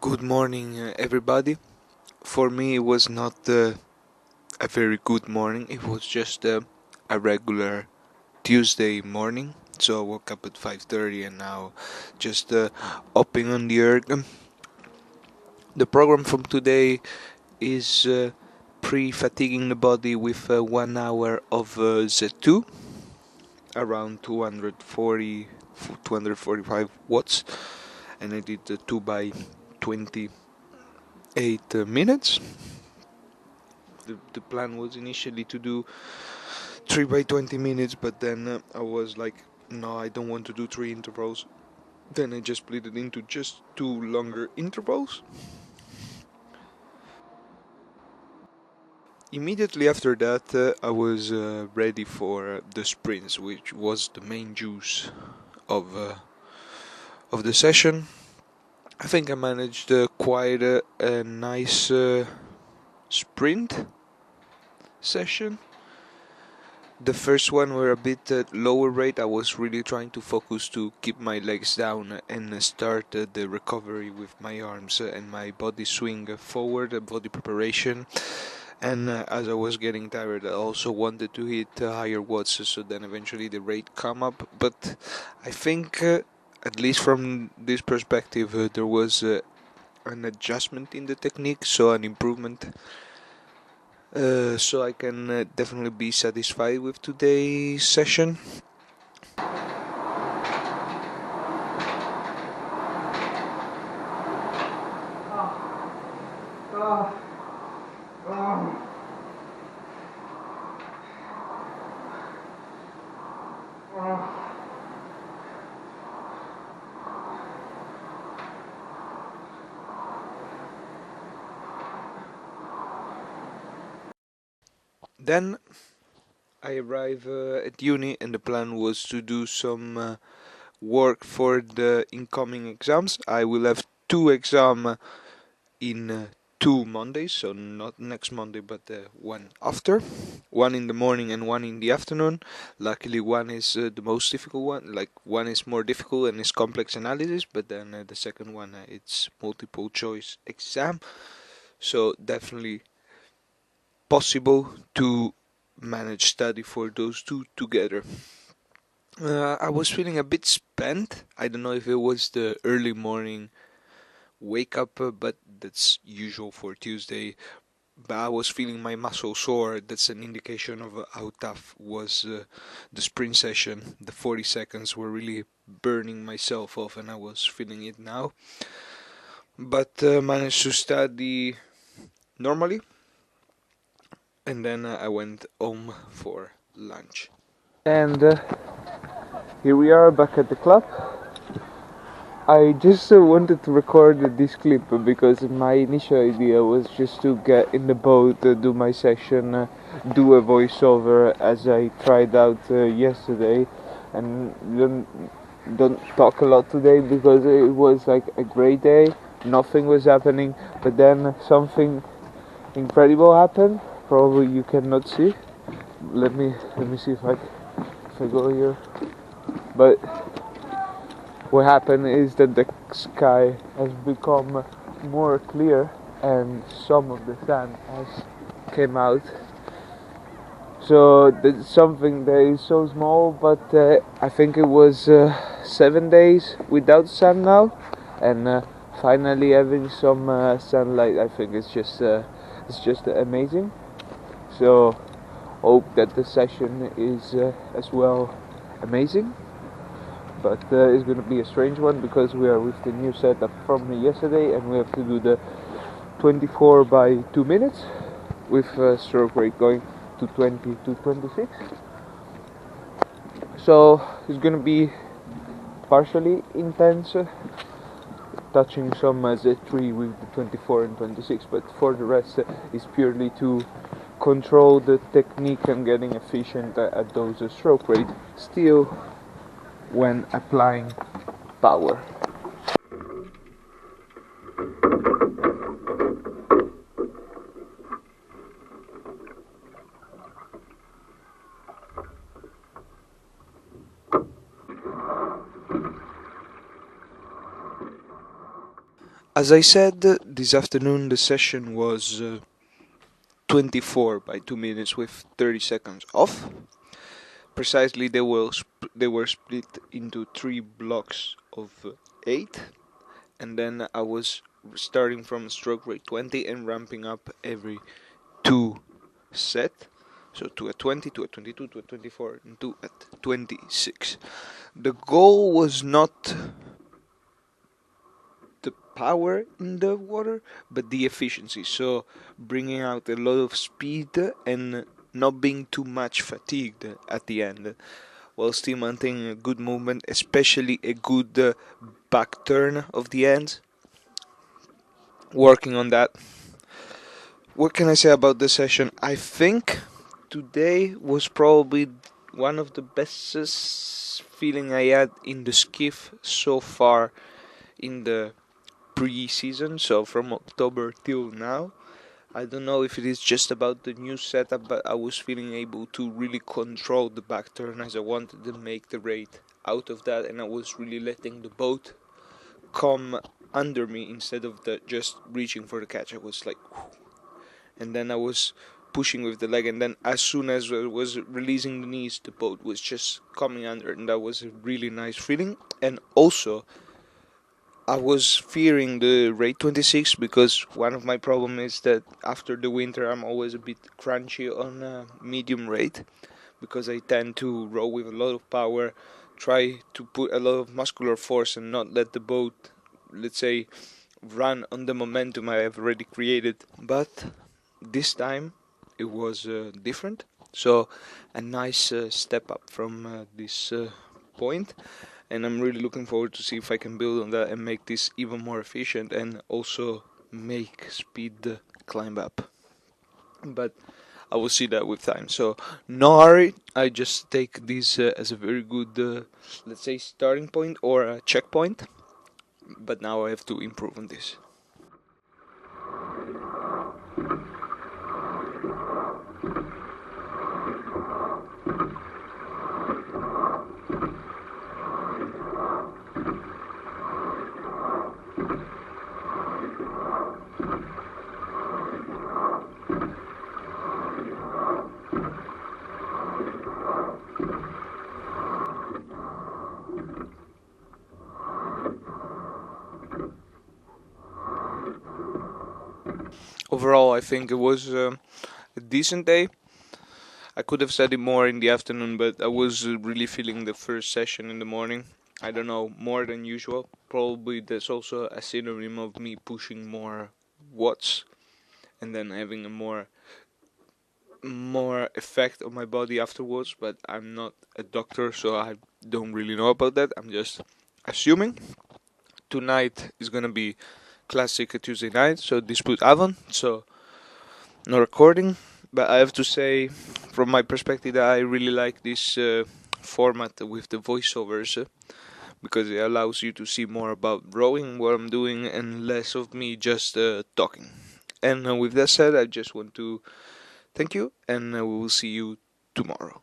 Good morning, everybody. For me, it was not a very good morning. It was just a regular Tuesday morning. So I woke up at 5:30 and now just upping on the erg. The program from today is pre-fatiguing the body with 1 hour of Z2, around 245 watts, and I did 2 by 28 minutes. The plan was initially to do 3 by 20 minutes, but then I was like, no, I don't want to do 3 intervals. Then I just split it into just 2 longer intervals. Immediately after that, I was ready for the sprints, which was the main juice of the session. I think I managed quite a nice sprint session. The first one were a bit lower rate. I was really trying to focus to keep my legs down and start the recovery with my arms and my body swing forward, body preparation. And as I was getting tired, I also wanted to hit higher watts, so then eventually the rate come up. But I think, at least from this perspective, there was an adjustment in the technique, so an improvement. So I can definitely be satisfied with today's session. Then I arrive at uni, and the plan was to do some work for the incoming exams. I will have 2 exams in 2 Mondays, so not next Monday, but one after. One in the morning and one in the afternoon. Luckily, one is the most difficult one. Like, one is more difficult and is complex analysis, but then the second one, it's multiple choice exam. So definitely possible to manage study for those two together. I was feeling a bit spent. I don't know if it was the early morning wake up, but that's usual for Tuesday. But I was feeling my muscle sore. That's an indication of how tough was the sprint session. The 40 seconds were really burning myself off, and I was feeling it now. But managed to study normally, and then I went home for lunch. And here we are back at the club. I just wanted to record this clip because my initial idea was just to get in the boat, do my session, do a voiceover as I tried out yesterday, and don't talk a lot today because it was like a great day. Nothing was happening, but then something incredible happened. Probably you cannot see. Let me see if I go here, but. What happened is that the sky has become more clear and some of the sun has came out. So that's something that is so small, but I think it was 7 days without sun now, and finally having some sunlight. I think it's just amazing. So hope that the session is as well amazing. But it's going to be a strange one because we are with the new setup from yesterday and we have to do the 24 by 2 minutes with stroke rate going to 20 to 26. So it's going to be partially intense, touching some Z3 with the 24 and 26, but for the rest it's purely to control the technique and getting efficient at those stroke rate still when applying power. As I said, this afternoon the session was 24 by 2 minutes with 30 seconds off. Precisely, they were split into 3 blocks of 8, and then I was starting from stroke rate 20 and ramping up every 2 set. So to a 20, to a 22, to a 24, and to at 26. The goal was not the power in the water, but the efficiency. So bringing out a lot of speed and not being too much fatigued at the end, while still maintaining a good movement, especially a good back turn of the end. Working on that. What can I say about the session? I think today was probably one of the best feeling I had in the skiff so far in the pre-season, so from October till now. I don't know if it is just about the new setup, but I was feeling able to really control the back turn as I wanted to make the rate out of that, and I was really letting the boat come under me instead of just reaching for the catch. I was like, whew, and then I was pushing with the leg, and then as soon as I was releasing the knees, the boat was just coming under, and that was a really nice feeling. And also, I was fearing the rate 26 because one of my problem is that after the winter I'm always a bit crunchy on medium rate because I tend to row with a lot of power, try to put a lot of muscular force and not let the boat, let's say, run on the momentum I have already created. But this time it was different, so a nice step up from this point, and I'm really looking forward to see if I can build on that and make this even more efficient and also make speed climb up. But I will see that with time. So no hurry. I just take this as a very good, let's say, starting point or a checkpoint. But now I have to improve on this. Overall, I think it was a decent day. I could have said it more in the afternoon, but I was really feeling the first session in the morning. I don't know, more than usual. Probably there's also a synonym of me pushing more watts and then having a more effect on my body afterwards, but I'm not a doctor, so I don't really know about that. I'm just assuming. Tonight is gonna be classic Tuesday night, so Dispute Avon, so no recording. But I have to say, from my perspective, that I really like this format with the voiceovers because it allows you to see more about rowing, what I'm doing, and less of me just talking. And with that said, I just want to thank you, and we will see you tomorrow.